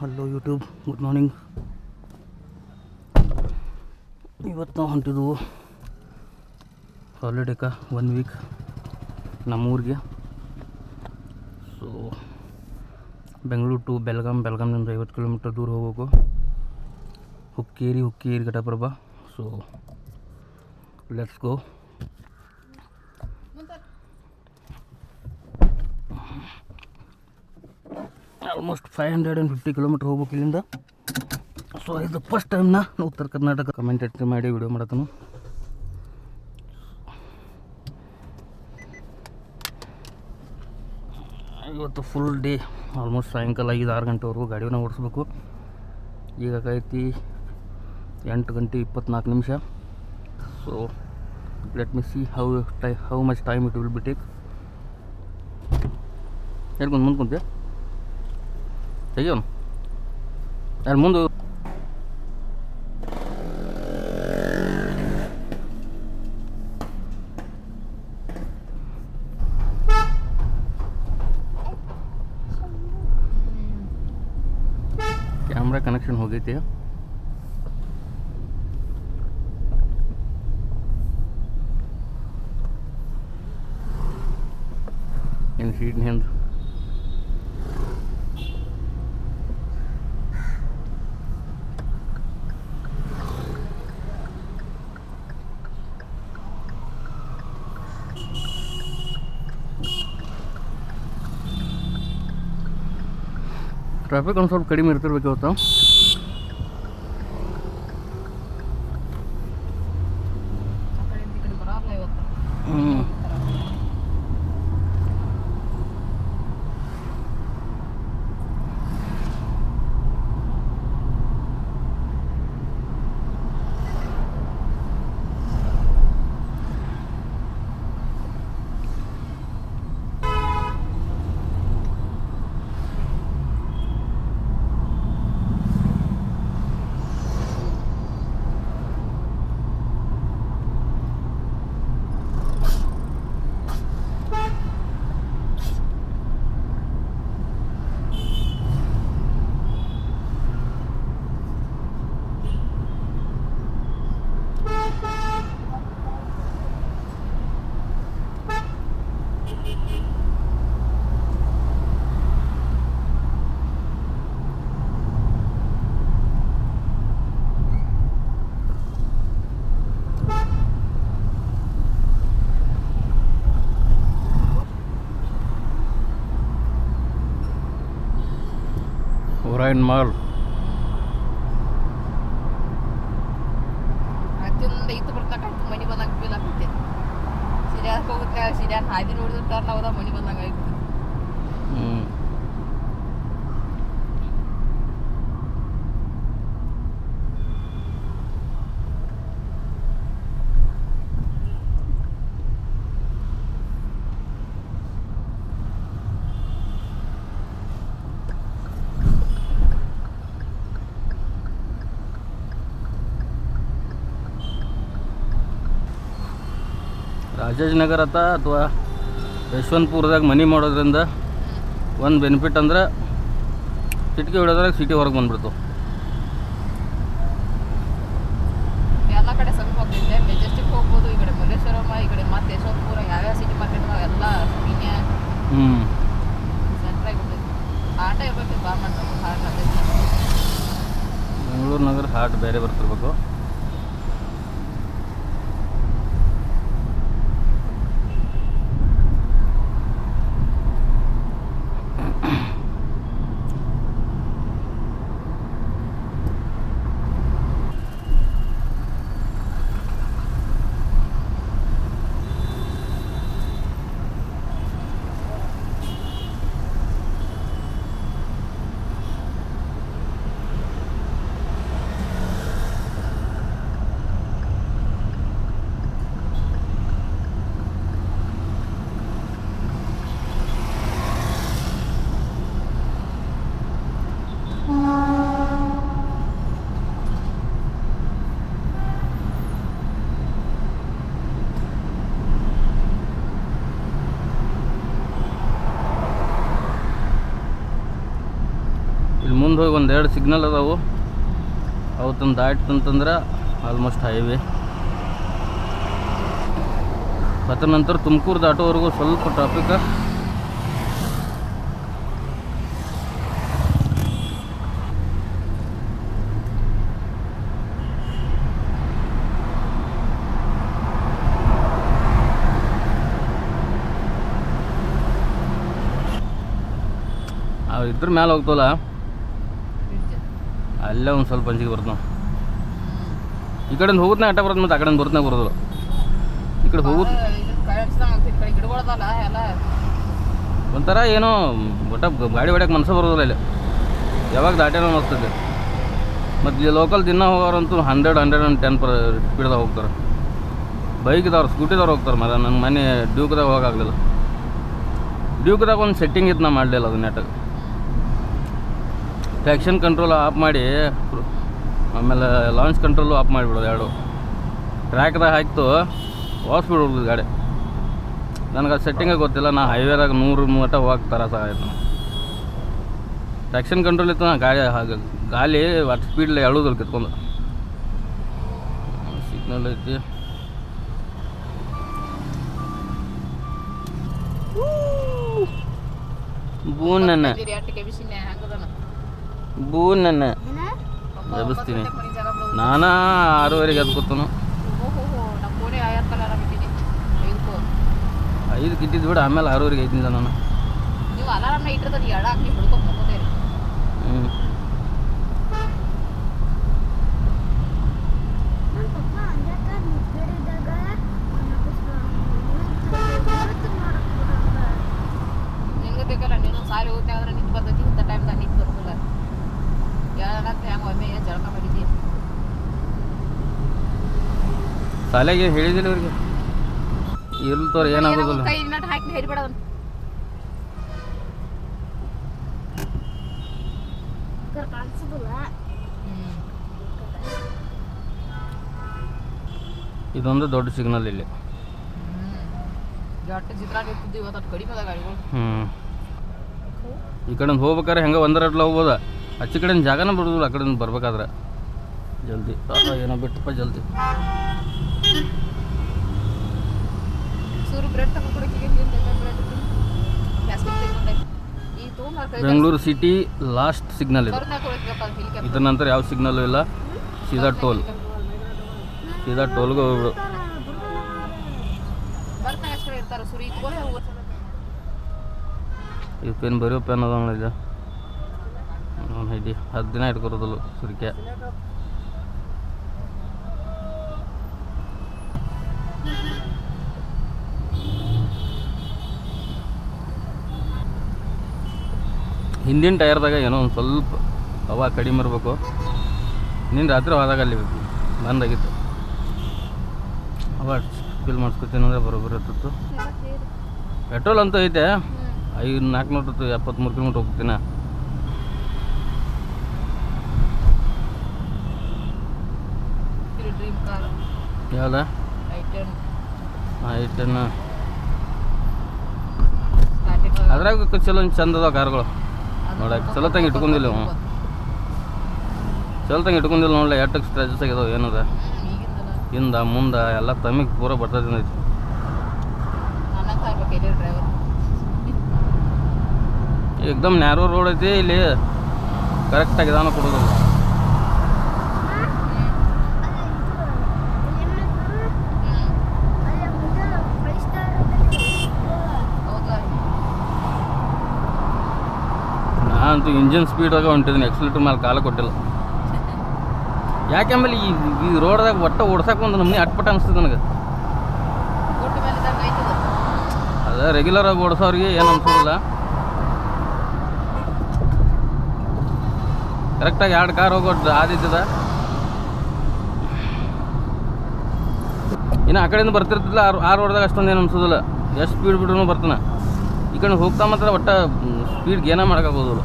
Hello YouTube, good morning. ಇವತ್ತು ನಾವು ಹೊಂಟಿದ್ವು ಹಾಲಿಡೇಕ 1 ವೀಕ್ ನಮ್ಮೂರಿಗೆ. ಸೊ ಬೆಂಗಳೂರು ಟು ಬೆಲ್ಗಾಮ್ನಿಂದ 50 ಕಿಲೋಮೀಟರ್ ದೂರ ಹೋಗೋಕು. Hukkeri Ghataprabha. So let's go. Almost 550 kilometre ಹೋಗ್ಬೇಕು ಇಲ್ಲಿಂದ. ಸೊ ಇದು ಫಸ್ಟ್ ಟೈಮ್ನ ಉತ್ತರ ಕರ್ನಾಟಕ ಕಮೆಂಟೇಟರ್ ಮಾಡಿ ವಿಡಿಯೋ ಮಾಡತ್ತನು. ಇವತ್ತು ಫುಲ್ ಡೇ ಆಲ್ಮೋಸ್ಟ್ ಸಾಯಂಕಾಲ 5-6 ಗಂಟೆವರೆಗೂ ಗಾಡಿಯನ್ನು ಓಡಿಸ್ಬೇಕು. ಈಗ ಆಗೈತಿ 8 ಗಂಟೆ 24 ನಿಮಿಷ. So let me see how much time it will be take. ಹೇಳ್ಕೊಂಡು ಮುಂದೆ ಕುಂತೆ ತೆಗಿಯೋನು ಯಾರು ಮುಂದೆ. ಕ್ಯಾಮ್ರಾ ಕನೆಕ್ಷನ್ ಹೋಗೈತಿ. ಏನು ಸೀಟ್ನ ಹಿಂದೆ ಟ್ರಾಫಿಕ್ ಒಂದು ಸ್ವಲ್ಪ ಕಡಿಮೆ ಇರ್ತಿರ್ಬೇಕು ಇವತ್ತು. ಒರೈನ್ ಮಾಲ್ ಇತ್ತು ಬರ್ತಕ್ಕಂಥ ಮನೆ ಬಂದಂಗೆ ಫೀಲ್ ಆಗ್ತೈತೆ. ಸಿರಿಯಾಕ್ಕೆ ಹೋಗುತ್ತೆ, ಸಿರಿಯಾನ ಹಾದಿ ನೋಡಿದ್ರೆ ಟರ್ನ್ ಆಗೋದ ಮನೆ ಬಂದಂಗೆ ಆಗ್ತದೆ. ರಾಜಾಜಿನಗರ ಅಥವಾ ಯಶವಂತಪುರದಾಗ ಮನೆ ಮಾಡೋದ್ರಿಂದ ಒಂದು ಬೆನಿಫಿಟ್ ಅಂದ್ರೆ ಸಿಟಿಗೆ ಹೊಡೋದ್ರಾಗ ಸಿಟಿ ಹೊರಗೆ ಬಂದ್ಬಿಡ್ತು. ಎಲ್ಲ ಕಡೆ ಸ್ವಲ್ಪ ಹೋಗ್ತಿದ್ದೆ. ಮೆಜೆಸ್ಟಿಕ್ ಹೋಗ್ಬೋದು, ಈ ಕಡೆ ಮಲ್ಲೇಶ್ವರಮ್ಮ, ಈ ಕಡೆ ಮತ್ತೆ ಯಶವಂತಪುರ, ಯಾವ್ಯಾವ ಸಿಟಿ ಮಾರ್ಕೆಟ್ ಎಲ್ಲ ಮೀನ್ಯ ಸೆಂಟ್ರಾಗಿ ಬಿಡ್ತೈತಿ. ಆಟ ಇರ್ಬೇಕು ಬಾ ಮಾಡ್ಬೇಕು. ಹಾಟ್ ಬೆಂಗಳೂರು ನಗರ ಹಾಟ್ ಬೇರೆ ಬರ್ತಿರ್ಬೇಕು. ಒಂದೆರಡು ಸಿಗ್ನಲ್ ಅದಾವು, ಅವತ್ತೊಂದು ದಾಟ್ತಂತಂದ್ರೆ ಆಲ್ಮೋಸ್ಟ್ ಹೈವೇ. ಅದರ ನಂತರ ತುಮಕೂರು ದಾಟೋವರೆಗೂ ಸ್ವಲ್ಪ ಟ್ರಾಫಿಕ್. ಇದ್ರ ಮ್ಯಾಲೆ ಹೋಗ್ತವಲ್ಲ ಅಲ್ಲೇ ಒಂದು ಸ್ವಲ್ಪ ಅಂಜಿಗೆ ಬರ್ತಾವ. ಈ ಕಡೆಯಿಂದ ಹೋಗುತ್ನೇ ಅಟ್ಟ ಬರೋದು, ಮತ್ತು ಆ ಕಡೆಯಿಂದ ಬರ್ತನೇ ಬರೋದಿಲ್ಲ. ಈ ಕಡೆ ಹೋಗುದು ಒಂಥರ ಏನೋ ಒಟ್ಟ ಗಾಡಿ ಹೊಡ್ಯಕ್ಕೆ ಮನಸ್ಸು ಬರೋದಿಲ್ಲ ಇಲ್ಲಿ. ಯಾವಾಗ ದಾಟ್ಯಾನೋ ಅನಿಸ್ತದೆ. ಮತ್ತು ಇಲ್ಲಿ ಲೋಕಲ್ ದಿನ ಹೋಗೋರಂತೂ 110 ಸ್ಪೀಡ್ದಾಗ ಹೋಗ್ತಾರೆ. ಬೈಕ್ದವ್ರು ಸ್ಕೂಟಿದವ್ರು ಹೋಗ್ತಾರೆ. ಮರ ನನ್ನ ಮನೆ ಡ್ಯೂಕ್ದಾಗ ಹೋಗೋಕ್ಕಾಗಲಿಲ್ಲ. ಡ್ಯೂಕ್ದಾಗ ಒಂದು ಸೆಟ್ಟಿಂಗ್ ಇತ್ತು, ನಾ ಮಾಡಲಿಲ್ಲ ಅದು ನೆಟ್ಟಾಗ. ಟ್ಯಾಕ್ಷನ್ ಕಂಟ್ರೋಲ್ ಆಫ್ ಮಾಡಿ, ಆಮೇಲೆ ಲಾಂಚ್ ಕಂಟ್ರೋಲು ಆಫ್ ಮಾಡಿಬಿಡೋದು ಎರಡು. ಟ್ರ್ಯಾಕ್ದಾಗ ಹಾಕ್ತು ವಾಸ್ ಬಿಡೋದು ಗಾಡಿ. ನನಗೆ ಅದು ಸೆಟ್ಟಿಂಗೇ ಗೊತ್ತಿಲ್ಲ. ನಾ ಹೈವೇದಾಗ 100 ಮಟ್ಟ ಹೋಗಕ್ಕೆ ತರ ಆಯ್ತು. ಟ್ಯಾಕ್ಷನ್ ಕಂಟ್ರೋಲ್ ಇತ್ತು, ನಾ ಗಾಲಿ ಅಷ್ಟು ಸ್ಪೀಡ್ಲಿ ಎಳೋದಿಲ್ಲ ಕಿತ್ಕೊಂಡು. ಸಿಗ್ನಲ್ ಐತಿ. ಬೂನನ್ನ ಎಬ್ಬಿಸ್ತೀನಿ. ನಾನಾ 6:30 ಎದ್ದು ಕೂತನು. 5ಕ್ಕೆ ಇಟ್ಟಿದ್ದು ಬಿಡು, ಆಮೇಲೆ 6:30 ಐತಿಂದ ನಾನು. ನಿನ್ಗೆ ಬೇಕಲ್ಲ, ನೀನು ಸಾಲಿ ಹೋಗ್ತಾ ಅಂದ್ರೆ ನಿಂತು ಬರ್ತೈತಿ. ಇಂಥ ಟೈಮ್ದಾಗ ನಿಂತು ಬರೋದಿಲ್ಲ. ಯಾರಂತ ಹೆಂಗೆ ಒಮ್ಮೆ ಜಳಕ ಮಾಡಿದ್ದಿ? ಶಾಲೆಗೆ ಹೇಳಿದಿಲ್ಲ ಇವ್ರಿಗೆ, ಇರ್ಲ್ತವ್ರು ಏನಾಗೋದಿಲ್ಲ. ಕೈ ಇನ್ನಟ್ಟು ಹಾಕಿ ಹೇರಿಬೇಡ. ಇದೊಂದು ದೊಡ್ಡ ಸಿಗ್ನಲ್ ಇಲ್ಲಿ. ಈ ಕಡೆಯಿಂದ ಹೋಗ್ಬೇಕಾದ್ರೆ ಹೆಂಗೆ ಒಂದರಟ್ಲ ಹೋಗ್ಬೋದ. ಆಚೆ ಕಡೆಯಿಂದ ಜಾಗನ ಬಿಡೋದಿಲ್ಲ. ಆ ಕಡೆಯಿಂದ ಬರ್ಬೇಕಾದ್ರೆ ಜಲ್ದಿ ಏನೋ ಬಿಟ್ಟಪ್ಪ ಜಲ್ದಿ. ಬೆಂಗಳೂರು ಸಿಟಿ ಲಾಸ್ಟ್ ಸಿಗ್ನಲ್ ಇದೆ. ಇದರ ನಂತರ ಯಾವ ಸಿಗ್ನಲ್ಲು ಇಲ್ಲ. ಸೀದಾ ಟೋಲ್, ಸೀದಾ ಟೋಲ್ಗೆ ಹೋಗ್ಬಿಡು. ಈ ಪೆನ್ ಬರೆಯೋ ಪೆನ್ ಅದ ಇದೆ. ಹಿಡಿ 10 ದಿನ ಇಟ್ಕೊರೋದಿಲ್ಲ ಸುರಿಕೆ. ಹಿಂದಿನ ಟೈರ್ದಾಗ ಏನೋ ಒಂದು ಸ್ವಲ್ಪ ಹವಾ ಕಡಿಮೆ ಇರಬೇಕು. ನಿನ್ನ ರಾತ್ರಿ ಹೋದಾಗ ಅಲ್ಲಿ ಬಂದಾಗಿತ್ತು. ಹವಾ ಫಿಲ್ ಮಾಡಿಸ್ಕೊತೀನಿ ಅಂದರೆ ಬರೋಬ್ಬರಿ ಇರ್ತಿತ್ತು. ಪೆಟ್ರೋಲ್ ಅಂತೂ ಐತೆ. 473 ಕಿಲೋಮೀಟ್ರ್ ಹೋಗ್ತೀನ. ಯಾವ್ದ ಐಟನ್ ಅದ್ರಾಗ ಚಲೋ ಚಂದದ ಕಾರ್ಗಳು ನೋಡಕ್ಕೆ. ಚಲೋ ತಂಗೆ ಇಟ್ಕೊಂಡಿಲ್ಲ ಅವ, ಚಲೋ ತಂಗೆ ಇಟ್ಕೊಂಡಿಲ್ಲ ನೋಡಲ್ಲ. ಎಟ್ಟಕ್ಕೆ ಸ್ಟ್ರೆಚಸ್ ಆಗ್ಯದವು ಏನದ ಹಿಂದ ಮುಂದೆ ಎಲ್ಲ ತಮ್ಮಿಗೆ ಪೂರ ಬರ್ತೈತಿ. ಏಕ್ದಮ್ ನ್ಯಾರೋ ರೋಡ್ ಐತಿ ಇಲ್ಲಿ. ಕರೆಕ್ಟಾಗಿ ನಿಧಾನ ಕೊಡೋದು. ನಾನಂತೂ ಇಂಜಿನ್ ಸ್ಪೀಡಾಗ ಹೊಂಟಿದ್ದೀನಿ. ಎಕ್ಸಲೇಟರ್ ಮೇಲೆ ಕಾಲ ಕೊಟ್ಟಿಲ್ಲ. ಯಾಕೆ ಆಮೇಲೆ ಈ ರೋಡ್ದಾಗ ಒಟ್ಟ ಓಡ್ಸಕ್ಕೆ ಒಂದು ನಮ್ಮನೆ ಅಟ್ಪಟ ಅನಿಸ್ತದೆ ನನಗೆ. ಅದೇ ರೆಗ್ಯುಲರ್ ಆಗಿ ಓಡಿಸೋರಿಗೆ ಏನು ಅನ್ಸೋದಿಲ್ಲ. ಕರೆಕ್ಟಾಗಿ 2 ಕಾರ್ ಹೋಗೋದು ಆದಿತ್ತದ. ಇನ್ನು ಆ ಕಡೆಯಿಂದ ಬರ್ತಿರ್ತಿಲ್ಲ. ಆ ರೋಡ್ದಾಗ ಅಷ್ಟೊಂದು ಏನು ಅನ್ಸೋದಿಲ್ಲ. ಎಷ್ಟು ಸ್ಪೀಡ್ ಬಿಡ್ರೂ ಬರ್ತಾನೆ. ಈ ಕಡೆ ಹೋಗ್ತಾ ಮಾತ್ರ ಒಟ್ಟ ಸ್ಪೀಡ್ಗೆ ಏನೋ ಮಾಡೋಕ್ಕಾಗೋದಿಲ್ಲ.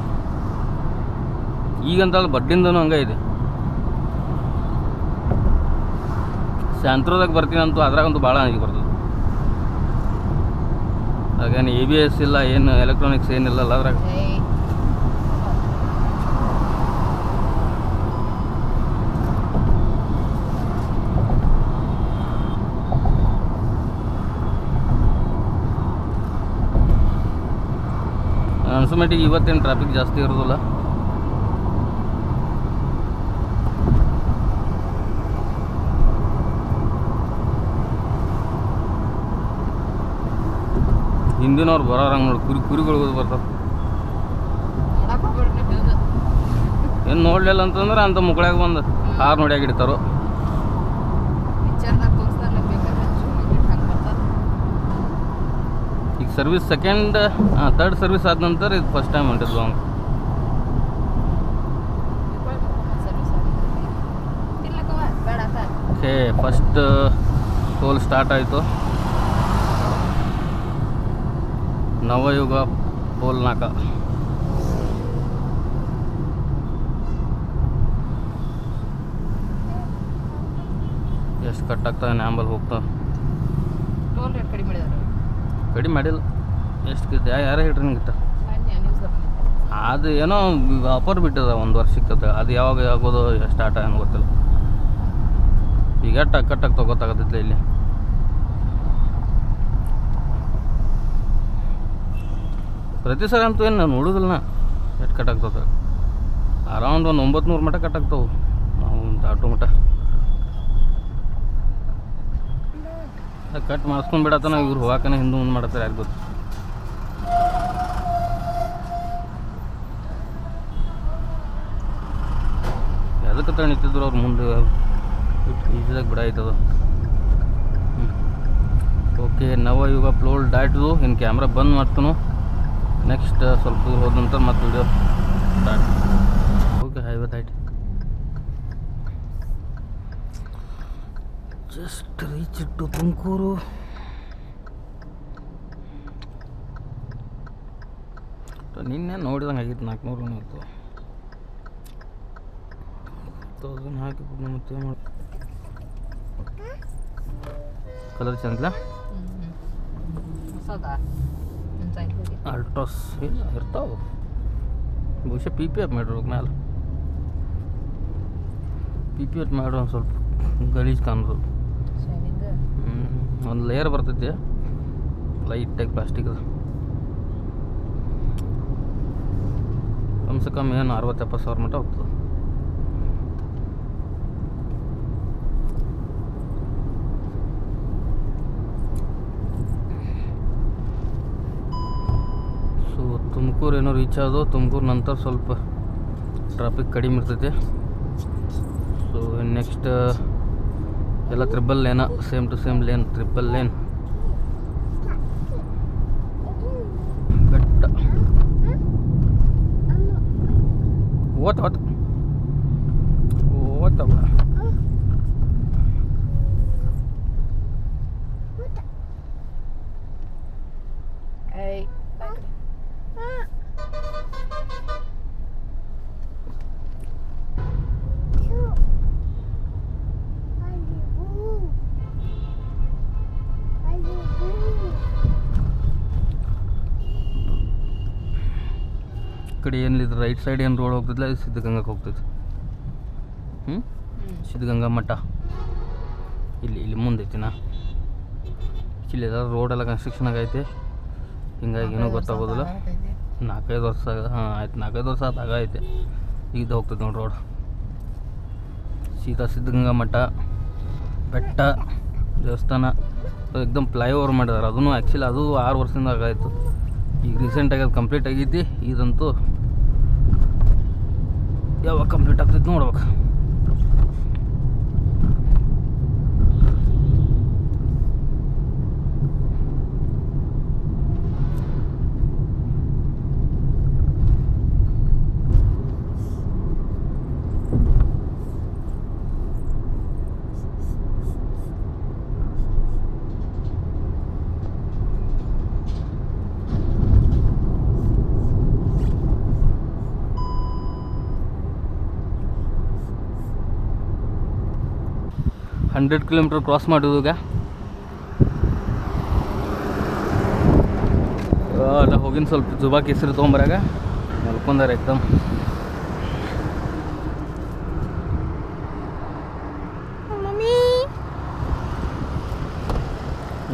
ಈಗಂತಲ್ಲ ಬಡ್ಡಿಂದನೂ ಹಂಗೆ ಇದೆ. ಸ್ಯಾಂತ್ರೋದಾಗ ಬರ್ತೀನಿ ಅಂತೂ ಅದ್ರಾಗಂತೂ ಭಾಳ ಆಗಿ ಬರ್ತದೆ. ಹಾಗೇನು ABS ಇಲ್ಲ, ಏನು ಎಲೆಕ್ಟ್ರಾನಿಕ್ಸ್ ಏನಿಲ್ಲಲ್ಲ ಅದ್ರಾಗ. ಅನಿಸೋ ಮಟ್ಟಿಗೆ ಇವತ್ತೇನು ಟ್ರಾಫಿಕ್ ಜಾಸ್ತಿ ಇರೋದಿಲ್ಲ. ಹಿಂದಿನವ್ರು ಬರೋರಂಗೆ ನೋಡಿ ಕುರಿಗಳು ಬರ್ತಾವೆ. ಏನು ನೋಡಲಿಲ್ಲ ಅಂತಂದ್ರೆ ಅಂತ ಮುಕ್ಕಳಾಗ ಬಂದು ಹಾರು ನೋಡ್ಯಾಗ ಇಡ್ತಾರೋ. ಈಗ ಸರ್ವಿಸ್ ಥರ್ಡ್ ಸರ್ವಿಸ್ ಆದ ನಂತರ ಇದು ಫಸ್ಟ್ ಟೈಮ್ ಹೊಂಟಿದ್ವು ಅವ್ನು. ಓಕೆ, ಫಸ್ಟ್ ಟೋಲ್ ಸ್ಟಾರ್ಟ್ ಆಯಿತು. ನವಯುಗ ಟೋಲ್ ನಾಕ. ಎಷ್ಟು ಕಟ್ ಆಗ್ತದೆ ನ್ಯಾಂಬಲ್ ಹೋಗ್ತಾ. ಟೋಲ್ ರೇಟ್ ಕಡಿಮೆ ಮಾಡಿದಾರೆ. ಕಡಿಮೆ ಮಾಡಿಲ್ಲ. ಎಷ್ಟು ಯಾರೇ ಹೇಳ್ರಿ ನಿಂಗಿತ್ತ ಅದು ಏನೋ ಆಫರ್ ಬಿಟ್ಟಿದ 1 ವರ್ಷಕ್ಕೆ. ಅದು ಯಾವಾಗ ಆಗೋದು ಸ್ಟಾರ್ಟ್ ಏನೋ ಗೊತ್ತಿಲ್ಲ. ಈಗ ಕಟ್ಟಾಗಿ ತಗೋತಾಗತ್ತೈತಿ ಇಲ್ಲಿ. ಪ್ರತಿ ಸಲ ಅಂತೂ ಏನು ನಾನು ನೋಡೋದಿಲ್ಲ. ನಾ ಎಷ್ಟು ಕಟ್ಟಾಗ್ತದೆ ಅರೌಂಡ್ ಒಂದು 900 ಮಟ್ಟ ಕಟ್ಟಾಗ್ತಾವೆ ನಾವು ಆಟೋ ಮಟ್ಟ. ಕಟ್ ಮಾಡಿಸ್ಕೊಂಡು ಬಿಡತ್ತಾನ ಇವ್ರು ಹೋಗಾಕನ ಹಿಂದೆ ಮುಂದೆ ಮಾಡತ್ತಾರೆ. ಯಾಕೆ ಗೊತ್ತು. ಅದಕ್ಕೆ ತ ನಿಂತಿದ್ರು ಅವ್ರು ಮುಂದೆ ಈಜಿದಾಗ ಬಿಡ ಆಯ್ತದ. ಓಕೆ, ನವಯುಗ ಪ್ಲೋಲ್ ಡಾಯ್ಟು. ಇನ್ನು ಕ್ಯಾಮ್ರಾ ಬಂದ್ ಮಾಡ್ತಾನು. ನೆಕ್ಸ್ಟ್ ಸ್ವಲ್ಪ ದೂರ ಹೋದ ನಂತರ ಮತ್ತೆ ವಿಡಿಯೋ ಸ್ಟಾರ್ಟ್. ಓಕೆ, ಹೈವೇ ದಾಯ್ತು. Just reach to Tumakuru. ನಿನ್ನೆ ನೋಡಿದಂಗೆ ಆಗಿತ್ತು 400 ಇತ್ತು. 1000 ಹಾಕಿಬಿಟ್ಟು ಮತ್ತೆ ಮಾಡಿ ಕಲರ್ ಚಂದಲ್ಲ. ಅಲ್ಟ್ರಾಸ್ ಇಲ್ಲ ಇರ್ತಾವೆ ಬಹುಶಃ PPF ಮಾಡಿರ್ಬೇಕು ಮ್ಯಾಲೆ. PPF ಮಾಡೋ ಒಂದು ಸ್ವಲ್ಪ ಗಲೀಜು ಕಾಣೋದು. ಒಂದು ಲೇಯರ್ ಬರ್ತೈತಿ ಲೈಟಾಗಿ ಪ್ಲಾಸ್ಟಿಕ್. ಅದು ಕಮ್ಸೆ ಕಮ್ಮಿ ಏನು 60-70 ಸಾವಿರ ಮಟ್ಟ ಹೋಗ್ತದೆ. ಸೊ ತುಮಕೂರು ಏನೋ ರೀಚ್ ಆದವು. ತುಮಕೂರು ನಂತರ ಸ್ವಲ್ಪ ಟ್ರಾಫಿಕ್ ಕಡಿಮೆ ಇರ್ತೈತಿ. ಸೊ ನೆಕ್ಸ್ಟ್ ಎಲ್ಲ ಟ್ರಿಬಲ್ ಲೇನ, same to same lane, triple lane. ಬೆಟ್ಟ ಓದ್ತ ಕಡೆ ಏನಿಲ್ಲ. ರೈಟ್ ಸೈಡ್ ಏನು ರೋಡ್ ಹೋಗ್ತಿದ್ಲ, ಸಿದ್ಧಗಂಗಕ್ಕೆ ಹೋಗ್ತೈತಿ. ಸಿದ್ಧಗಂಗಾ ಮಠ ಇಲ್ಲಿ ಮುಂದೆ ಐತಿನಾ. ಇಲ್ಲಿ ರೋಡೆಲ್ಲ ಕನ್ಸ್ಟ್ರಕ್ಷನ್ ಆಗೈತೆ. ಹಿಂಗಾಗಿ ಏನೂ ಗೊತ್ತಾಗೋದಿಲ್ಲ. 4-5 ವರ್ಷ ಆಯ್ತು. 4-5 ವರ್ಷ ಆಗೈತೆ. ಈಗ ಹೋಗ್ತೈತೆ ನೋಡಿ ರೋಡ್. ಸೀದಾ ಸಿದ್ಧಗಂಗಾ ಮಠ, ಬೆಟ್ಟ, ದೇವಸ್ಥಾನ ಎಕ್ದಮ್ ಫ್ಲೈಓವರ್ ಮಾಡಿದಾರೆ. ಅದನ್ನು ಆ್ಯಕ್ಚುಲಿ ಅದು 6 ವರ್ಷದಿಂದ ಆಗಾಯಿತು. ಈಗ ರೀಸೆಂಟಾಗಿ ಅದು ಕಂಪ್ಲೀಟ್ ಆಗೈತಿ. ಇದಂತೂ ಯಾವಾಗ ಕಂಪ್ಲೀಟ್ ಆಗ್ತೈತಿ ನೋಡ್ಬೇಕು. ಹಂಡ್ರೆಡ್ ಕಿಲೋಮೀಟರ್ ಕ್ರಾಸ್ ಮಾಡೋದು. ಈಗ ನಾ ಹೋಗಿನ ಸ್ವಲ್ಪ ಜುಬಾ ಕೇಸರಿ ತೊಗೊಂಬರಾಗ ಮಲ್ಕೊಂಡಾರೆ ಎಕ್ದಮ್.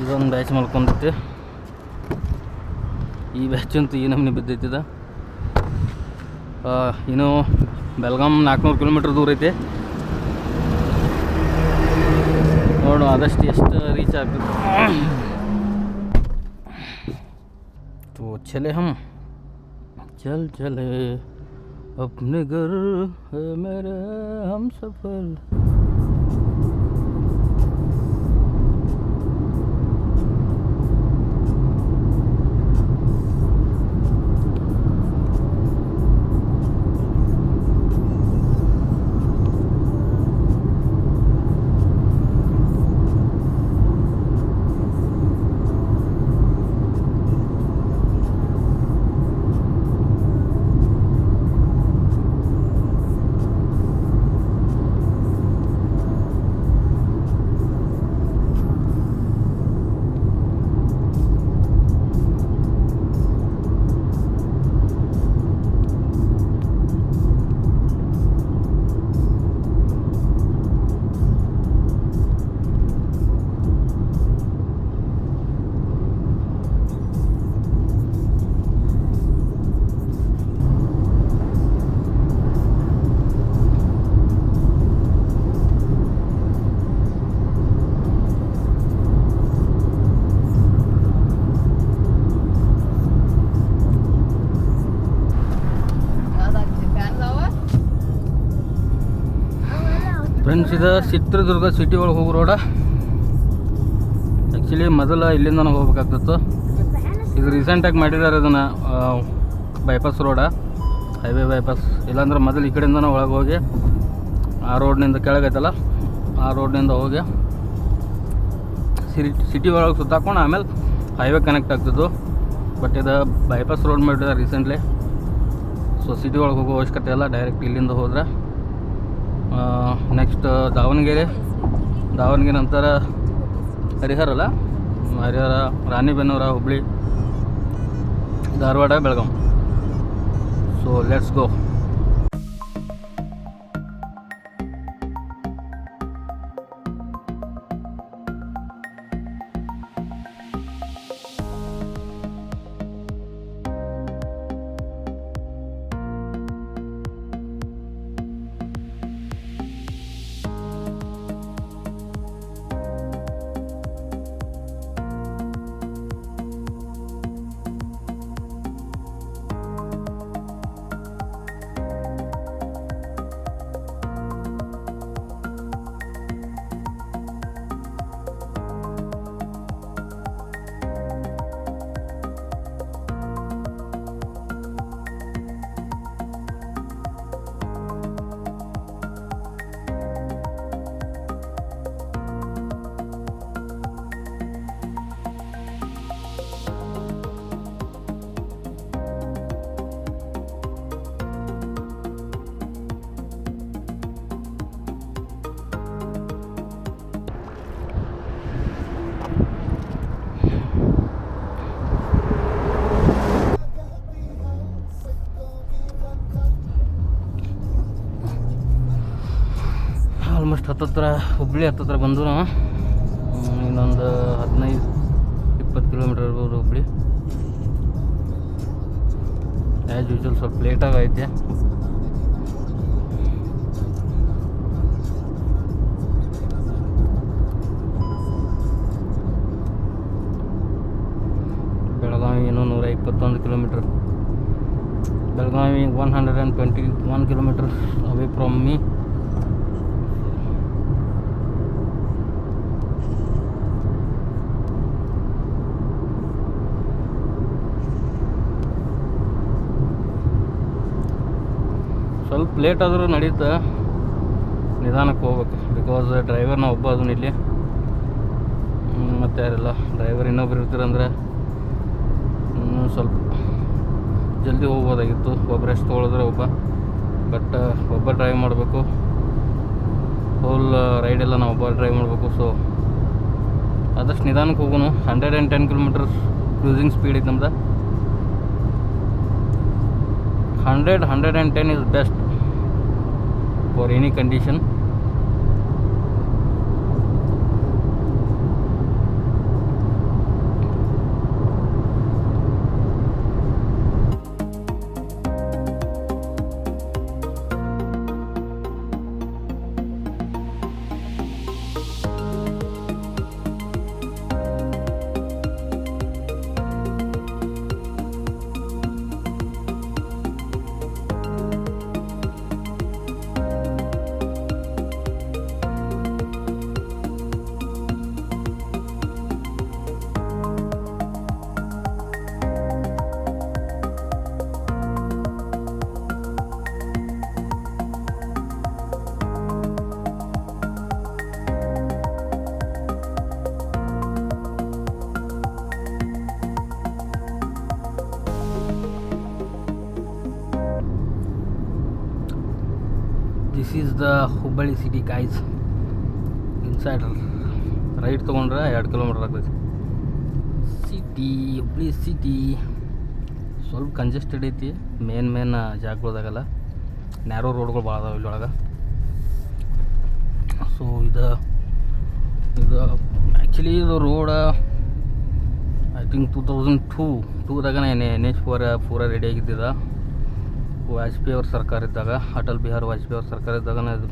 ಇದೊಂದು ಬ್ಯಾಚ್ ಮಲ್ಕೊಂಡೈತಿ. ಈ ಬ್ಯಾಚ್ ಅಂತೂ ಈ ನಮ್ನಿ ಬಿದ್ದೈತಿದ. ಇನ್ನು ಬೆಲ್ಗಾಮ್ 400 ಕಿಲೋಮೀಟ್ರ್ ದೂರ ಐತೆ. ನೋಡು ಆದಷ್ಟು ಎಷ್ಟು ರೀಚ್ ಆಗ್ತದೆ. तो चले हम चल चले अपने घर है मेरे हम सफर. ಫ್ರೆಂಡ್ಸ್, ಇದು ಚಿತ್ರದುರ್ಗ ಸಿಟಿ ಒಳಗೆ ಹೋಗೋ ರೋಡ. ಆ್ಯಕ್ಚುಲಿ ಮೊದಲು ಇಲ್ಲಿಂದ ನಾವು ಹೋಗ್ಬೇಕಾಗ್ತಿತ್ತು. ಇದು ರೀಸೆಂಟಾಗಿ ಮಾಡಿದ್ದಾರೆ ಅದನ್ನು ಬೈಪಾಸ್ ರೋಡ, ಹೈವೇ ಬೈಪಾಸ್. ಇಲ್ಲಾಂದ್ರೆ ಮೊದಲು ಈ ಕಡೆಯಿಂದ ನಾವು ಒಳಗೆ ಹೋಗಿ ಆ ರೋಡ್ನಿಂದ ಕೆಳಗೈತಲ್ಲ ಆ ರೋಡ್ನಿಂದ ಹೋಗಿ ಸಿಟಿ ಒಳಗೆ ಸುತ್ತಾಕೊಂಡು ಆಮೇಲೆ ಹೈವೇ ಕನೆಕ್ಟ್ ಆಗ್ತಿತ್ತು. ಬಟ್ ಇದು ಬೈಪಾಸ್ ರೋಡ್ ಮಾಡಿದ್ದಾರೆ ರೀಸೆಂಟ್ಲಿ. ಸೊ ಸಿಟಿ ಒಳಗೆ ಹೋಗೋ ಅವಶ್ಯಕತೆ ಇಲ್ಲ, ಡೈರೆಕ್ಟ್ ಇಲ್ಲಿಂದ ಹೋದ್ರೆ ನೆಕ್ಸ್ಟ್ ದಾವಣಗೆರೆ ನಂತರ ಹರಿಹರ ಅಲ್ಲ, Harihara, Ranebennur, Hubli, Dharwad, Belgaum. So let's go. Almost ಹತ್ತತ್ರ ಹುಬ್ಳಿ ಹತ್ತತ್ರ ಬಂದು ನಾವು ಇನ್ನೊಂದು 15-20 ಕಿಲೋಮೀಟರ್ ಇರ್ಬೋದು ಹುಬ್ಳಿ. ಆ್ಯಸ್ ಯೂಶ್ವಲ್ ಸ್ವಲ್ಪ ಲೇಟಾಗಿ ಐತೆ. ಬೆಳಗಾವಿ ಇನ್ನೂ 121 kilometre. Belagavi 121 kilometre away from me. ಸ್ವಲ್ಪ ಲೇಟ್ ಆದರೂ ನಡೀತಾ, ನಿಧಾನಕ್ಕೆ ಹೋಗ್ಬೇಕು. ಬಿಕಾಸ್ ಡ್ರೈವರ್ ನಾವು ಒಬ್ಬ ಅದನ್ನ ಇಲ್ಲಿ, ಮತ್ತು ಯಾರೆಲ್ಲ ಡ್ರೈವರ್ ಇನ್ನೊಬ್ರು ಇರ್ತೀರಂದ್ರೆ ಸ್ವಲ್ಪ ಜಲ್ದಿ ಹೋಗ್ಬೋದಾಗಿತ್ತು. ಒಬ್ಬ ರೆಸ್ಟ್ ತೊಗೊಳಿದ್ರೆ ಬಟ್ ಒಬ್ಬ ಡ್ರೈವ್ ಮಾಡಬೇಕು. ಹೋಲ್ ರೈಡೆಲ್ಲ ನಾವು ಒಬ್ಬ ಡ್ರೈವ್ ಮಾಡಬೇಕು. ಸೊ ಆದಷ್ಟು ನಿಧಾನಕ್ಕೆ ಹೋಗೋಣ. 110 ಕಿಲೋಮೀಟರ್ ಕ್ರೂಸಿಂಗ್ ಸ್ಪೀಡ್ ಐತೆ ನಮ್ದು. 110 is best for any condition. This is the Hubballi city guys. Inside right ತೊಗೊಂಡ್ರೆ 2 ಕಿಲೋಮೀಟ್ರ್ ಆಗ್ತೈತಿ. ಸಿಟಿ ಹುಬ್ಬಳ್ಳಿ ಸಿಟಿ ಸ್ವಲ್ಪ ಕಂಜೆಸ್ಟೆಡ್ ಐತಿ. ಮೇನ್ ಜಾಗಗಳದಾಗಲ್ಲ, ನ್ಯಾರೋ ರೋಡ್ಗಳು ಭಾಳ ಅದಾವೆ ಇಲ್ಲೊಳಗೆ. ಸೊ ಇದು ಆ್ಯಕ್ಚುಲಿ ಇದು ರೋಡ ಐ ಥಿಂಕ್ 2002ದಾಗ NH4 ಪೂರ ರೆಡಿ ಆಗಿದ್ದಿದ. ವಾಜಪೇಯಿ ಅವ್ರ ಸರ್ಕಾರ ಇದ್ದಾಗ, ಅಟಲ್ ಬಿಹಾರಿ ವಾಜಪೇಯಿ ಅವ್ರ ಸರ್ಕಾರ ಇದ್ದಾಗ ಇದು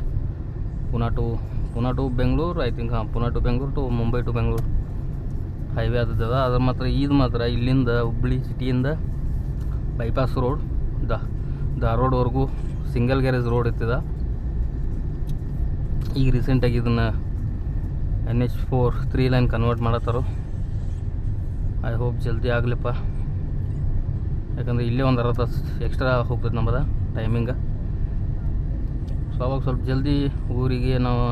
Pune to Bengaluru I think. Pune to Bengaluru to Mumbai to Bengaluru highway ಆದದ. ಅದ್ರ ಮಾತ್ರ ಇಲ್ಲಿಂದ ಹುಬ್ಬಳ್ಳಿ ಸಿಟಿಯಿಂದ ಬೈಪಾಸ್ ರೋಡ್ ಧಾರವಾಡವರೆಗೂ ಸಿಂಗಲ್ ಗ್ಯಾರೇಜ್ ರೋಡ್ ಇರ್ತದ. ಈಗ ರೀಸೆಂಟಾಗಿ ಇದನ್ನು NH4 3 ಲೈನ್ ಕನ್ವರ್ಟ್ ಮಾಡತ್ತಾರೋ. ಐ ಹೋಪ್ ಜಲ್ದಿ ಆಗಲಿಪ್ಪ, ಯಾಕಂದರೆ ಇಲ್ಲೇ ಒಂದು ಅರ್ಧ ತಾಸು ಎಕ್ಸ್ಟ್ರಾ ಹೋಗ್ತದೆ ನಮ್ಮದು ಟೈಮಿಂಗ. ಸೊ ಅವಾಗ ಸ್ವಲ್ಪ ಜಲ್ದಿ ಊರಿಗೆ ನಾವು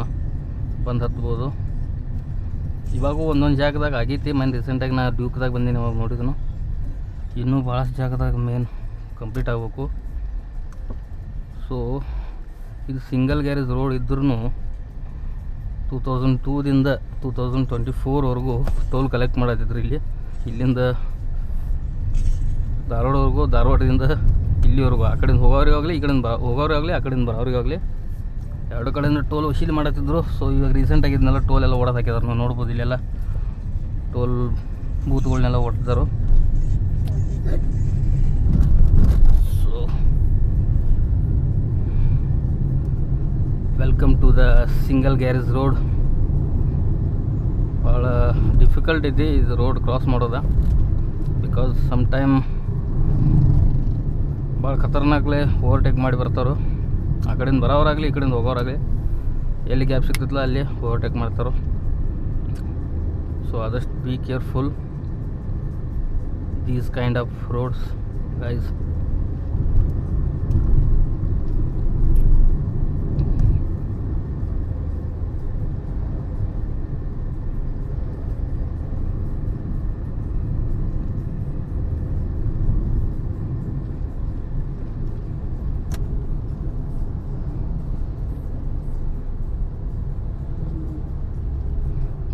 ಬಂದು ಹತ್ಬೋದು. ಇವಾಗೂ ಒಂದೊಂದು ಜಾಗದಾಗ ಆಗೈತಿ. ರೀಸೆಂಟಾಗಿ ನಾ ಡ್ಯೂಕ್ದಾಗ ಬಂದೀನಿ, ಅವಾಗ ನೋಡಿದನು. ಇನ್ನೂ ಭಾಳಷ್ಟು ಜಾಗದಾಗ ಮೇನ್ ಕಂಪ್ಲೀಟ್ ಆಗಬೇಕು. ಸೊ ಇದು ಸಿಂಗಲ್ ಗ್ಯಾರೇಜ್ ರೋಡ್ ಇದ್ರೂ 2002ದಿಂದ 2024ವರೆಗೂ ಟೋಲ್ ಕಲೆಕ್ಟ್ ಮಾಡತ್ತಿದ್ರು ಇಲ್ಲಿಂದ ಧಾರವಾಡವರೆಗೂ, ಧಾರವಾಡದಿಂದ ಇಲ್ಲಿವರೆಗೂ. ಆ ಕಡೆಯಿಂದ ಹೋಗೋರಿಗಾಗಲಿ, ಈ ಕಡೆಯಿಂದ ಹೋಗೋರಿಗಾಗಲಿ, ಆ ಕಡೆಯಿಂದ ಬರೋರಿಗಾಗಲಿ 2 ಕಡೆಯಿಂದ ಟೋಲ್ ವಸೂಲಿ ಮಾಡತ್ತಿದ್ರು. ಸೊ ಇವಾಗ ರೀಸೆಂಟಾಗಿ ಇದನ್ನೆಲ್ಲ ಟೋಲ್ ಎಲ್ಲ ಓಡೋದು ಹಾಕಿದಾರೆ. ನಾವು ನೋಡ್ಬೋದು ಇಲ್ಲೆಲ್ಲ ಟೋಲ್ ಬೂತ್ಗಳನ್ನೆಲ್ಲ ಓಡ್ತಿದ್ದಾರೆ. So welcome to the single carriage road. ಭಾಳ ಡಿಫಿಕಲ್ಟ್ ಇದೆ ಇದು ರೋಡ್ ಕ್ರಾಸ್ ಮಾಡೋದ. ಬಿಕಾಸ್ ಸಮ್ ಟೈಮ್ ಭಾಳ ಖತರ್ನಾಕ್ಲೆ ಓವರ್ಟೇಕ್ ಮಾಡಿ ಬರ್ತಾರೋ. ಆ ಕಡೆಯಿಂದ ಬರೋರಾಗಲಿ, ಈ ಕಡೆಯಿಂದ ಹೋಗೋರಾಗಲಿ, ಎಲ್ಲಿ ಗ್ಯಾಪ್ ಸಿಗ್ತಿತ್ತಲ್ಲ ಅಲ್ಲಿ ಓವರ್ಟೇಕ್ ಮಾಡ್ತಾರೋ. ಸೊ ಆದಷ್ಟು be careful these kind of roads guys.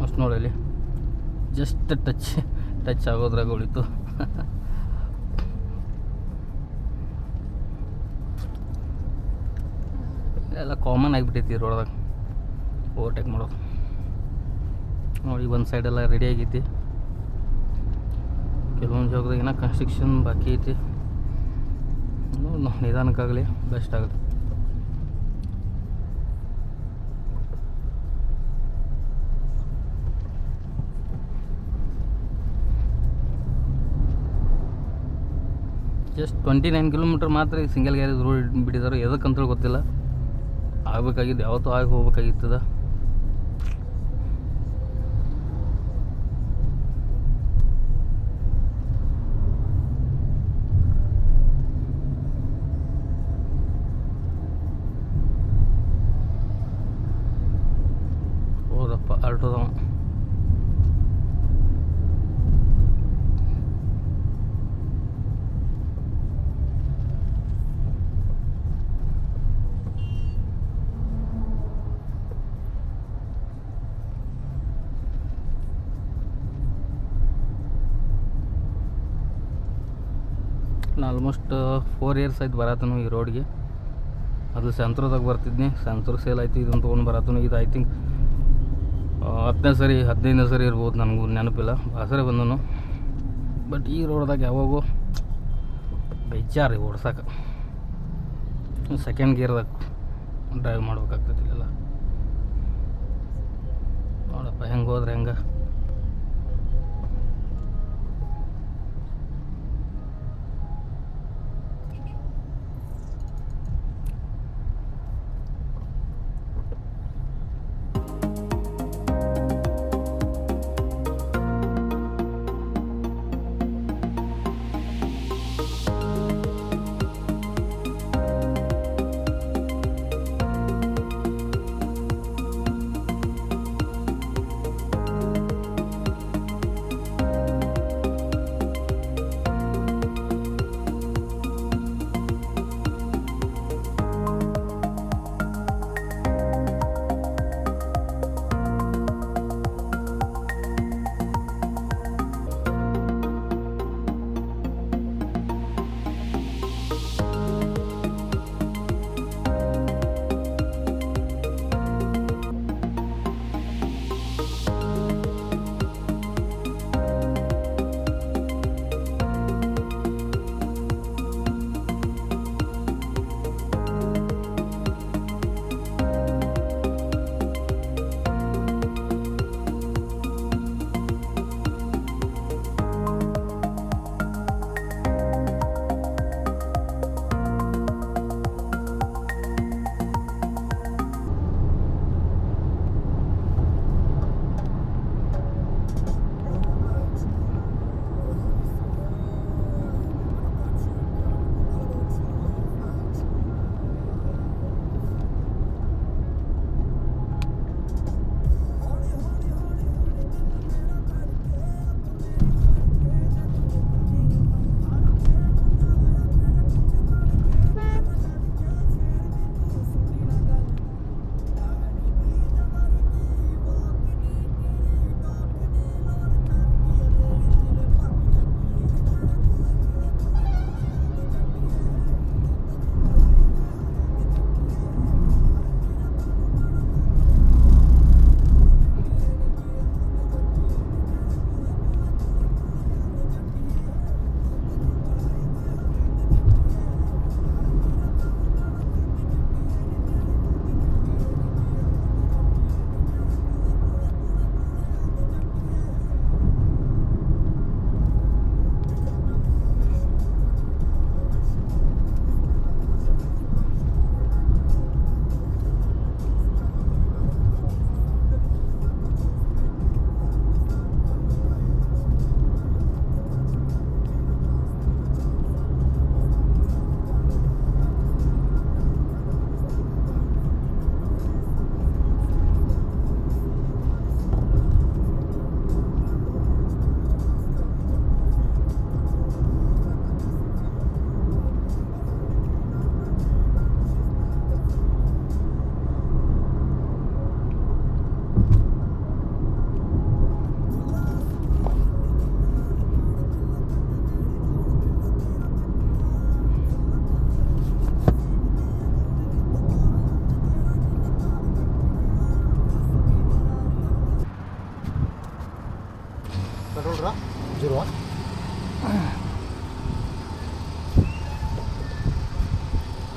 ಮಸ್ತ್ ನೋಡಲಿ, ಜಸ್ಟ್ ಟಚ್ ಆಗೋದ್ರಾಗ ಉಳಿತು. ಎಲ್ಲ ಕಾಮನ್ ಆಗಿಬಿಟ್ಟೈತಿ ರೋಡ್ದಾಗ ಓವರ್ಟೇಕ್ ಮಾಡೋದು. ನೋಡಿ ಒಂದು ಸೈಡೆಲ್ಲ ರೆಡಿ ಆಗೈತಿ. ಕೆಲವೊಂದು ಜಾಗದಾಗ ಏನೋ ಕನ್ಸ್ಟ್ರಕ್ಷನ್ ಬಾಕಿ ಐತಿ. ನಿಧಾನಕ್ಕಾಗಲಿ ಬೆಸ್ಟ್ ಆಗುತ್ತೆ. ಜಸ್ಟ್ 29 ಕಿಲೋಮೀಟ್ರ್ ಮಾತ್ರ ಈ ಸಿಂಗಲ್ ಗ್ಯಾರೇಜ್ ರೋಡ್ ಬಿಟ್ಟಿದ್ದಾರೆ. ಎದಕ್ಕಂತ ಗೊತ್ತಿಲ್ಲ, ಆಗಬೇಕಾಗಿದ್ದು ಯಾವತ್ತೂ ಆಗಿ ಹೋಗ್ಬೇಕಾಗಿತ್ತದ. ಹೌದಪ್ಪ ಆಲ್ಟೋದವ. ಆಲ್ಮೋಸ್ಟ್ 4 ಇಯರ್ಸ್ ಆಯ್ತು ಬರತ್ತನು ಈ ರೋಡ್ಗೆ. ಅದು ಸೆಂಟ್ರದಾಗ ಬರ್ತಿದ್ನಿ, ಸೆಂಟ್ರ್ ಸೇಲ್ ಆಯ್ತು. ಇದನ್ನು ತೊಗೊಂಡು ಬರತ್ತನು. ಇದು ಐ ಥಿಂಕ್ 10ನೇ ಸರಿ 15ನೇ ಸರಿ ಇರ್ಬೋದು, ನನಗೂ ನೆನಪಿಲ್ಲ. ಭಾಳ ಸರಿ ಬಂದನು. ಬಟ್ ಈ ರೋಡ್ದಾಗ ಯಾವಾಗೂ ಬೇಜಾರಿ ಓಡ್ಸಕ್ಕೆ. ಸೆಕೆಂಡ್ ಗೇರ್ದಾಗ ಡ್ರೈವ್ ಮಾಡ್ಬೇಕಾಗ್ತೈತಿ ಇಲ್ಲೆಲ್ಲ. ನೋಡಪ್ಪ ಹೆಂಗೆ ಹೋದ್ರೆ ಹೆಂಗೆ.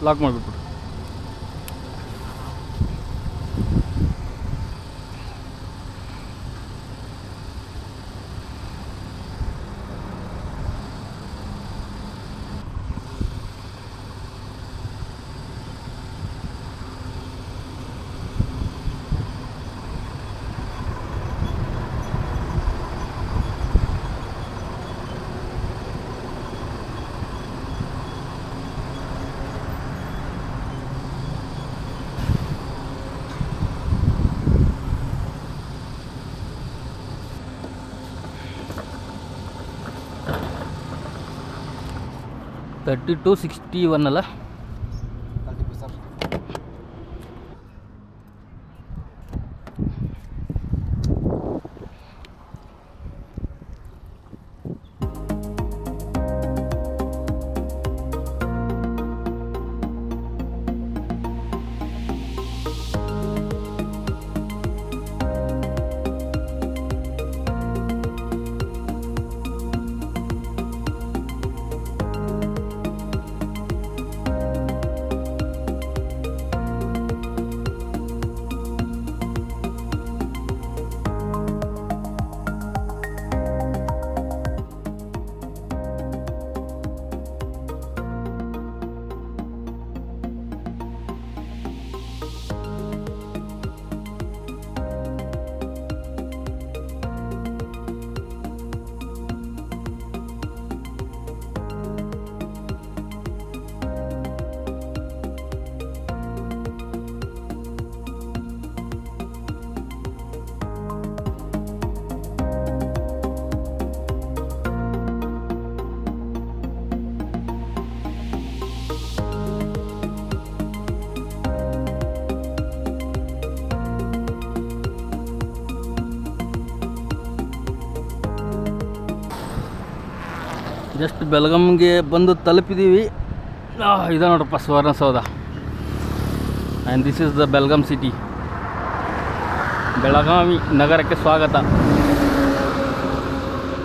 ಲಾಕ್ ಮಾಡಿಬಿಟ್ರು. $3261 ಅಲ್ಲ. ಜಸ್ಟ್ ಬೆಳಗಾಂಗೆ ಬಂದು ತಲುಪಿದ್ದೀವಿ. ಇದೆ ನೋಡ್ರಪ್ಪ Suvarna Soudha. And this is the Belgaum city. Belagavi ನಗರಕ್ಕೆ ಸ್ವಾಗತ.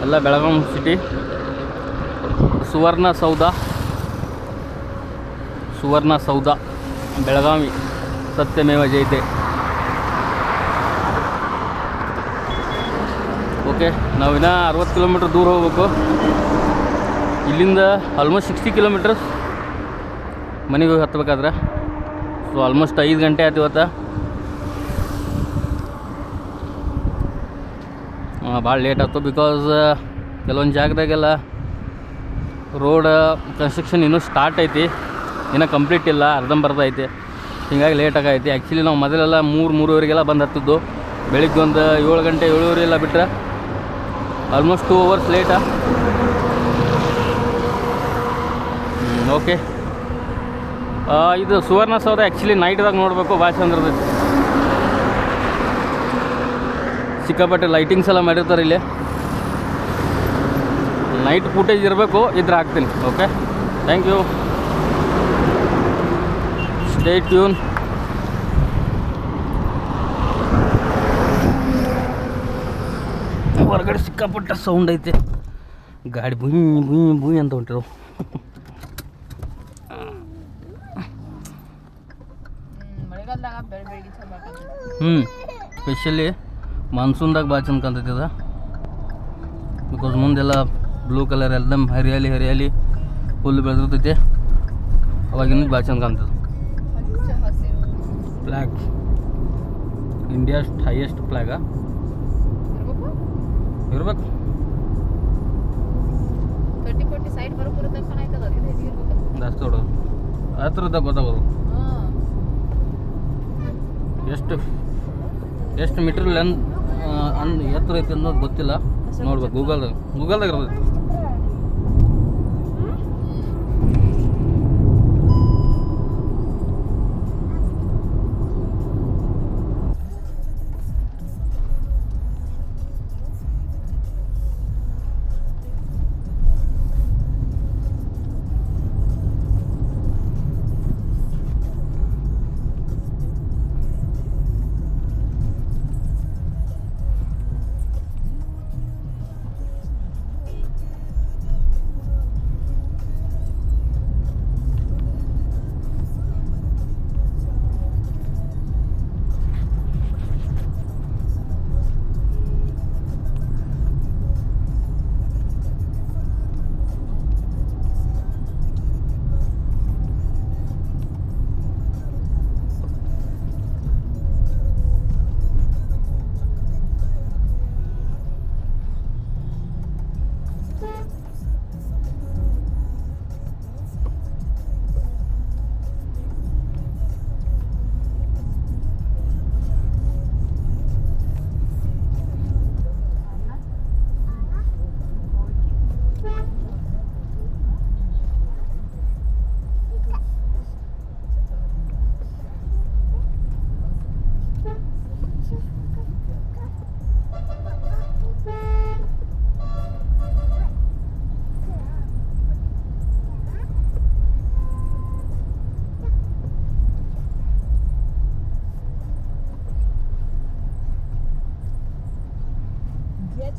ಎಲ್ಲ ಬೆಳಗಾಂ ಸಿಟಿ. ಸುವರ್ಣಸೌಧ ಬೆಳಗಾವಿ ಸತ್ಯಮೇವ ಜಯತೆ. ಓಕೆ, ನಾವಿನ್ನ 60 ಕಿಲೋಮೀಟ್ರ್ ದೂರ ಹೋಗ್ಬೇಕು. ಇಲ್ಲಿಂದ ಆಲ್ಮೋಸ್ಟ್ 60 ಕಿಲೋಮೀಟರ್ಸ್ ಮನೆಗೆ ಹೋಗಿ ಹತ್ತಬೇಕಾದ್ರೆ. ಸೊ ಆಲ್ಮೋಸ್ಟ್ 5 ಗಂಟೆ ಆಯ್ತು ಇವತ್ತು. ಭಾಳ ಲೇಟ್ ಆಯ್ತು. ಬಿಕಾಸ್ ಕೆಲವೊಂದು ಜಾಗದಾಗೆಲ್ಲ ರೋಡ್ ಕನ್ಸ್ಟ್ರಕ್ಷನ್ ಇನ್ನೂ ಸ್ಟಾರ್ಟ್ ಐತಿ, ಇನ್ನೂ ಕಂಪ್ಲೀಟ್ ಇಲ್ಲ, ಅರ್ಧಂಬರ್ಧ ಐತಿ. ಹೀಗಾಗಿ ಲೇಟ್ ಆಗೈತಿ. ಆ್ಯಕ್ಚುಲಿ ನಾವು ಮೊದಲೆಲ್ಲ 3-3:30 ಬಂದು ಹತ್ತಿದ್ದು. ಬೆಳಿಗ್ಗೆ ಒಂದು 7 ಗಂಟೆ 7:30 ಎಲ್ಲ ಬಿಟ್ಟರೆ ಆಲ್ಮೋಸ್ಟ್ 2 hours ಲೇಟಾ. ಓಕೆ, ಇದು ಸುವರ್ಣಸೌಧ ಆ್ಯಕ್ಚುಲಿ ನೈಟ್ದಾಗ ನೋಡಬೇಕು, ಭಾಳ ಚಂದ ಇರ್ತೈತಿ. ಸಿಕ್ಕಾಪಟ್ಟೆ ಲೈಟಿಂಗ್ಸ್ ಎಲ್ಲ ಮಾಡಿರ್ತಾರೆ ಇಲ್ಲಿ. ನೈಟ್ ಫುಟೇಜ್ ಇರಬೇಕು, ಇದ್ರೆ ಹಾಕ್ತೀನಿ. Okay, thank you, stay tune. ಹೊರಗಡೆ ಸಿಕ್ಕಾಪಟ್ಟೆ ಸೌಂಡ್ ಐತೆ. ಗಾಡಿ ಬುಯ್ ಬುಯ್ ಬುಯ್ ಅಂತ ಹೊಂಟಿರು. ಸ್ಪೆಷಲಿ ಮಾನ್ಸೂನ್ದಾಗ ಭಾಳ ಚಂದ ಕಾಣ್ತೈತಿ ಅದ. ಬಿಕಾಸ್ ಮುಂದೆಲ್ಲ ಬ್ಲೂ ಕಲರ್ ಎಲ್ದಮ್ ಹರಿಯಾಲಿ ಫುಲ್ ಬೆಳೆದಿರ್ತೈತಿ. ಅವಾಗಿನ ಭಾಳ ಚಂದ ಕಾಣ್ತದೆ. ಫ್ಲ್ಯಾಗ್, ಇಂಡಿಯಾಸ್ ಹೈಯೆಸ್ಟ್ ಫ್ಲ್ಯಾಗ ಇರ್ಬೇಕು. ಜಾಸ್ತಿ ಹೊಡೋದು ಹತ್ರದಾಗ ಗೊತ್ತಾಗೋದು. ಎಷ್ಟು ಮೀಟ್ರ್ ಎತ್ತರ ಐತಿ ಅನ್ನೋದು ಗೊತ್ತಿಲ್ಲ, ನೋಡ್ಬೇಕು. ಗೂಗಲ್ದಾಗ ಇರ್ತೈತಿ.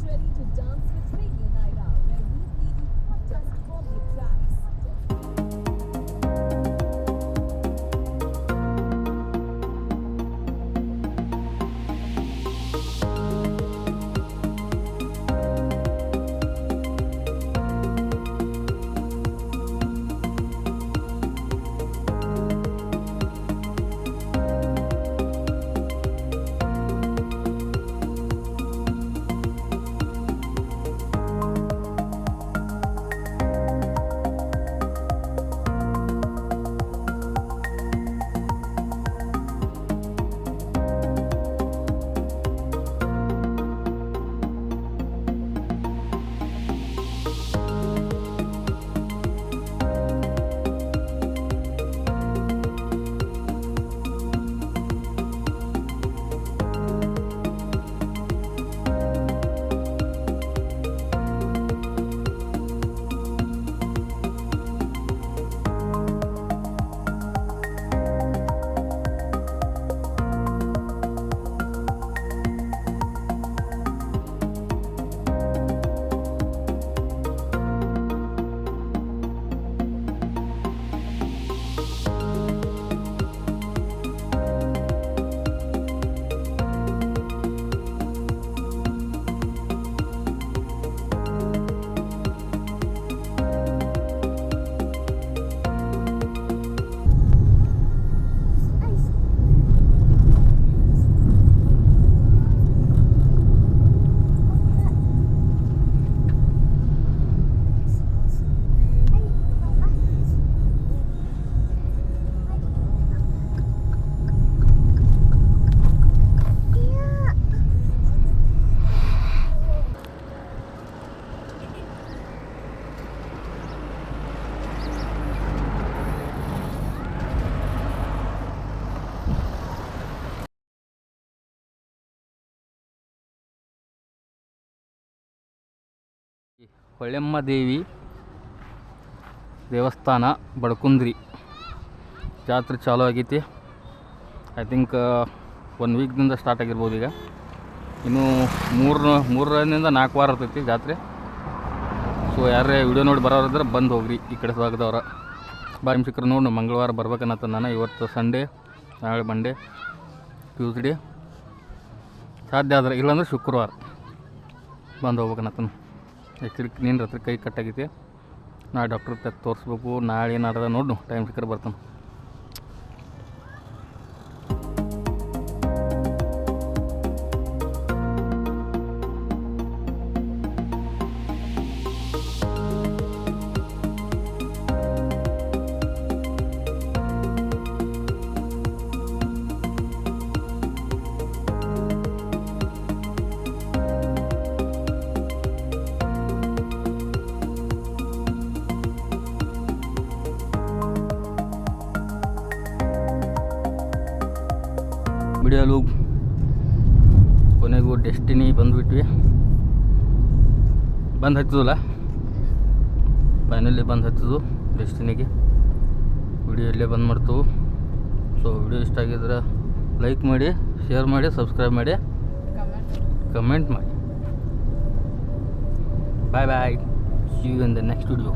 ready to dance with Radio Naira, where we play the hottest Bollywood tracks. ಹೊಳೆಮ್ಮ ದೇವಿ ದೇವಸ್ಥಾನ ಬಡಕುಂದ್ರಿ ಜಾತ್ರೆ ಚಾಲೂ ಆಗೈತಿ. ಐ ಥಿಂಕ್ 1 ವೀಕ್ದಿಂದ ಸ್ಟಾರ್ಟ್ ಆಗಿರ್ಬೋದು. ಈಗ ಇನ್ನೂ 3ರಿಂದ 4 ವಾರ ಇರ್ತೈತಿ ಜಾತ್ರೆ. ಸೊ ಯಾರೇ ವಿಡಿಯೋ ನೋಡಿ ಬರೋರಿದ್ರೆ ಬಂದು ಹೋಗ್ರಿ ಈ ಕಡೆ ಭಾಗದವ್ರ. ಬಾರಿ ಸಿಕ್ಕರು ನೋಡಿ ಮಂಗಳವಾರ ಬರ್ಬೇಕನ್ನತ್ತ ನಾನು. ಇವತ್ತು ಸಂಡೇ, ನಾಳೆ ಮಂಡೇ, ಟ್ಯೂಸ್ಡೇ, ಸಾಧ್ಯ ಆದ್ರೆ ಇಲ್ಲಾಂದ್ರೆ ಶುಕ್ರವಾರ ಬಂದು ಹೋಗ್ಬೇಕನ್ನತ್ತನು. ಆ್ಯಕ್ಚುಲಿ ನೀನು ರಾತ್ರಿ ಕೈ ಕಟ್ಟಾಗೈತಿ. ನಾಳೆ ಡಾಕ್ಟ್ರ್ ತೋರಿಸ್ಬೇಕು. ನಾಳೆ ಏನಾರದ ನೋಡು ಟೈಮ್ ಸಿಕ್ಕರೆ ಬರ್ತಾನೆ. ವಿಡಿಯೋಲು ಕೊನೆಗೂ ಡೆಸ್ಟಿನಿ ಬಂದುಬಿಟ್ವಿ. ಬಂದು ಹತ್ತಿದಲ್ಲ, ಫೈನಲಿ ಬಂದು ಹತ್ತಿದ್ದು ಡೆಸ್ಟಿನಿಗೆ. ವಿಡಿಯೋ ಇಲ್ಲೇ ಬಂದು ಮಾಡ್ತೇವೆ. ಸೊ ವಿಡಿಯೋ ಇಷ್ಟ ಆಗಿದ್ರೆ ಲೈಕ್ ಮಾಡಿ, ಶೇರ್ ಮಾಡಿ, ಸಬ್ಸ್ಕ್ರೈಬ್ ಮಾಡಿ, ಕಮೆಂಟ್ ಮಾಡಿ. Bye bye. See you in the next video.